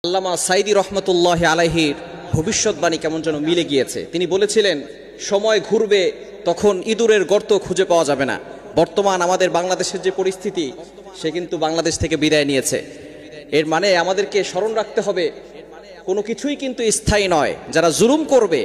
আল্লামা সাইদি রহমতুল্লাহ আলাইহির ভবিষ্যৎবাণী কেমন যেন মিলে গিয়েছে। তিনি বলেছিলেন, সময় ঘুরবে তখন ইঁদুরের গর্ত খুঁজে পাওয়া যাবে না। বর্তমান আমাদের বাংলাদেশের যে পরিস্থিতি, সে কিন্তু বাংলাদেশ থেকে বিদায় নিয়েছে। এর মানে আমাদেরকে স্মরণ রাখতে হবে, কোনো কিছুই কিন্তু স্থায়ী নয়। যারা জুলুম করবে,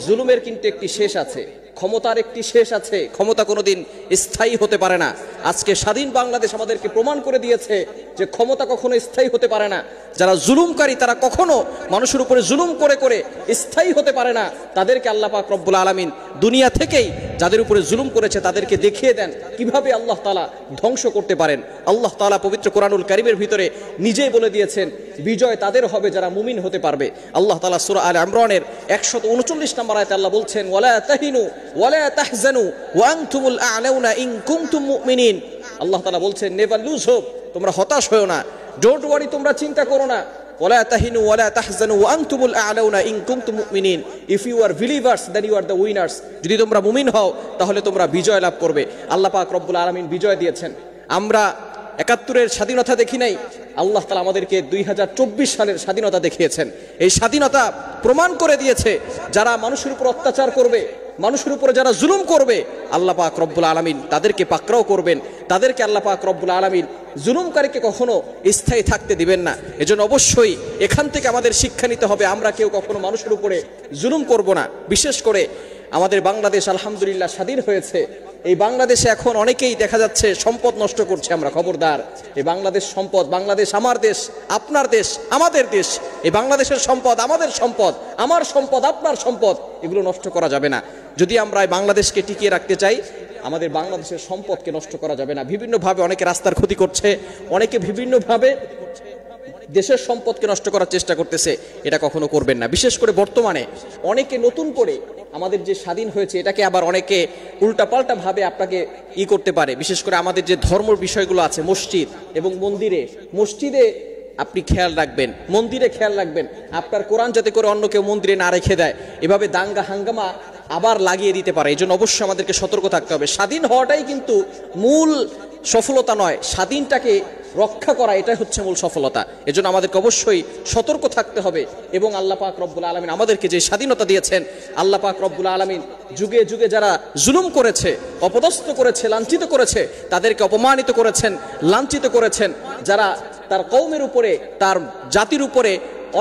জুলুমের কিন্তু একটি শেষ আছে, ক্ষমতার একটি শেষ আছে। ক্ষমতা কোনোদিন স্থায়ী হতে পারে না। আজকে স্বাধীন বাংলাদেশ আমাদেরকে প্রমাণ করে দিয়েছে যে ক্ষমতা কখনো স্থায়ী হতে পারে না। যারা জুলুমকারী, তারা কখনো মানুষের উপরে জুলুম করে করে স্থায়ী হতে পারে না। তাদেরকে আল্লাহ পাক রব্বুল আলামিন দুনিয়া থেকেই যাদের উপরে জুলুম করেছে তাদেরকে দেখিয়ে দেন কিভাবে আল্লাহ তাআলা ধ্বংস করতে পারেন। আল্লাহ তাআলা পবিত্র কোরআনুল কারীমের ভিতরে নিজেই বলে দিয়েছেন, বিজয় তাদের হবে যারা মুমিন হতে পারবে। আল্লাহ তাআলা সূরা আলে ইমরানের 139 নম্বর আয়াতে আল্লাহ বলছেন, ওয়ালা তাহিনু ওয়ালা তাহজানু ওয়া আনতুমুল আ'লাউনা ইন কুনতুম মুমিনিন। আল্লাহ তাআলা বলছেন, নেভার লুজ হোপ, তোমরা হতাশ হয়ো না, ডোন্ট ওয়ারি, তোমরা চিন্তা করো না। ওয়ালা তাহিনু ওয়ালা তাহজানু ওয়া আনতুমুল আ'লাউনা ইন কুনতুম মুমিনিন। If you are believers then you are the winners. যদি তোমরা মুমিন হও তাহলে তোমরা বিজয় লাভ করবে। আল্লাহ পাক রব্বুল আলামিন বিজয় দিয়েছেন। আমরা ৭১-এর স্বাধীনতা দেখি নাই, আল্লাহ তাআলা আমাদেরকে ২০২৪ সালের স্বাধীনতা দেখিয়েছেন। এই স্বাধীনতা প্রমাণ করে দিয়েছে, যারা মানুষের উপর অত্যাচার করবে, মানুষের উপরে যারা জুলুম করবে, আল্লাহ পাক রব্বুল আলামিন তাদেরকে পাকড়াও করবেন। তাদেরকে আল্লাহ পাক রব্বুল আলামিন জুলুমকারীকে কখনো স্থায়ী থাকতে দিবেন না। এজন্য অবশ্যই এখান থেকে আমাদের শিক্ষা নিতে হবে, আমরা কেউ কখনো মানুষের উপরে জুলুম করব না। বিশেষ করে আমাদের বাংলাদেশ আলহামদুলিল্লাহ স্বাধীন হয়েছে। এই বাংলাদেশে এখন অনেকেই দেখা যাচ্ছে সম্পদ নষ্ট করছে। আমরা খবরদার, এই বাংলাদেশ সম্পদ, বাংলাদেশ আমার দেশ, আপনার দেশ, আমাদের দেশ। এই বাংলাদেশের সম্পদ আমাদের সম্পদ, আমার সম্পদ, আপনার সম্পদ, এগুলো নষ্ট করা যাবে না। যদি আমরা এই বাংলাদেশকে টিকিয়ে রাখতে চাই, আমাদের বাংলাদেশের সম্পদকে নষ্ট করা যাবে না। বিভিন্নভাবে অনেকে রাস্তার ক্ষতি করছে, অনেকে বিভিন্নভাবে দেশের সম্পদকে নষ্ট করার চেষ্টা করতেছে। এটা কখনো করবেন না। বিশেষ করে বর্তমানে অনেকে নতুন করে আমাদের যে স্বাধীন হয়েছে, এটাকে আবার অনেকে উল্টাপাল্টা ভাবে আপনাকে করতে পারে। বিশেষ করে আমাদের যে ধর্ম বিষয়গুলো আছে, মসজিদ এবং মসজিদে আপনি খেয়াল রাখবেন, মন্দিরে খেয়াল রাখবেন, আপনার কোরআন যাতে করে অন্য কেউ মন্দিরে না রেখে দেয়, এভাবে দাঙ্গা হাঙ্গামা আবার লাগিয়ে দিতে পারে। এই জন্য অবশ্যই আমাদেরকে সতর্ক থাকতে হবে। স্বাধীন হওয়াটাই কিন্তু মূল সফলতা নয়, স্বাধীনটাকে রক্ষা করা এটাই হচ্ছে মূল সফলতা। এজন্য আমাদেরকে অবশ্যই সতর্ক থাকতে হবে। এবং আল্লাহ পাক রব্বুল আলামিন আমাদেরকে যে স্বাধীনতা দিয়েছেন, আল্লাহ পাক রব্বুল আলামিন যুগে যুগে যারা জুলুম করেছে, অপদস্থ করেছে, লাঞ্ছিত করেছে, তাদেরকে অপমানিত করেছেন, লাঞ্ছিত করেছেন। যারা তার কওমের উপরে, তার জাতির উপরে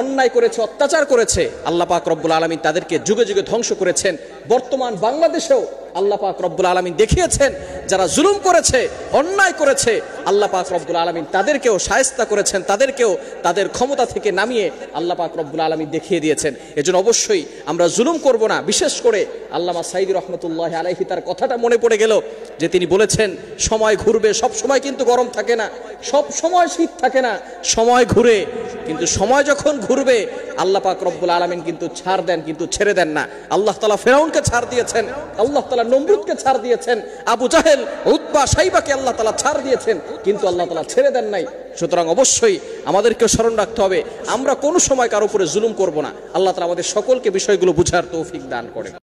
অন্যায় করেছে, অত্যাচার করেছে, আল্লাহ পাক রব্বুল আলামিন তাদেরকে যুগে যুগে ধ্বংস করেছেন। বর্তমান বাংলাদেশেও আল্লাহ পাক রব্বুল আলামিন দেখিয়েছেন, যারা জুলুম করেছে, অন্যায় করেছে, আল্লাহ পাক রব্বুল আলামিন তাদেরকেও শায়েস্তা করেছেন, তাদেরকেও তাদের ক্ষমতা থেকে নামিয়ে আল্লাহ পাক রব্বুল আলামিন দেখিয়ে দিয়েছেন। এজন্য অবশ্যই আমরা জুলুম করব না। বিশেষ করে আল্লামা সাইদি রহমতুল্লাহ আলাইহি তার কথাটা মনে পড়ে গেল, যে তিনি বলেছেন, সময় ঘুরবে, সব সময় কিন্তু গরম থাকে না, সব সময় শীত থাকে না, সময় ঘুরে। কিন্তু সময় যখন ঘুরবে, আল্লাহ পাক রব্বুল আলামিন কিন্তু ছাড় দেন, কিন্তু ছেড়ে দেন না। আল্লাহ তাআলা ফিরআউনকে ছাড় দিয়েছেন, আল্লাহ তাআলা নমরুদকে ছাড় দিয়েছেন, আবু জাহেল, উতবা, শাইবাকে আল্লাহ তাআলা ছাড় দিয়েছেন, কিন্তু আল্লাহ তাআলা ছেড়ে দেন নাই। সুতরাং অবশ্যই আমাদেরকে স্মরণ রাখতে হবে, আমরা কোনো সময় কারো উপরে জুলুম করব না। আল্লাহ তাআলা আমাদের সকলকে বিষয়গুলো বুঝার তৌফিক দান করেন।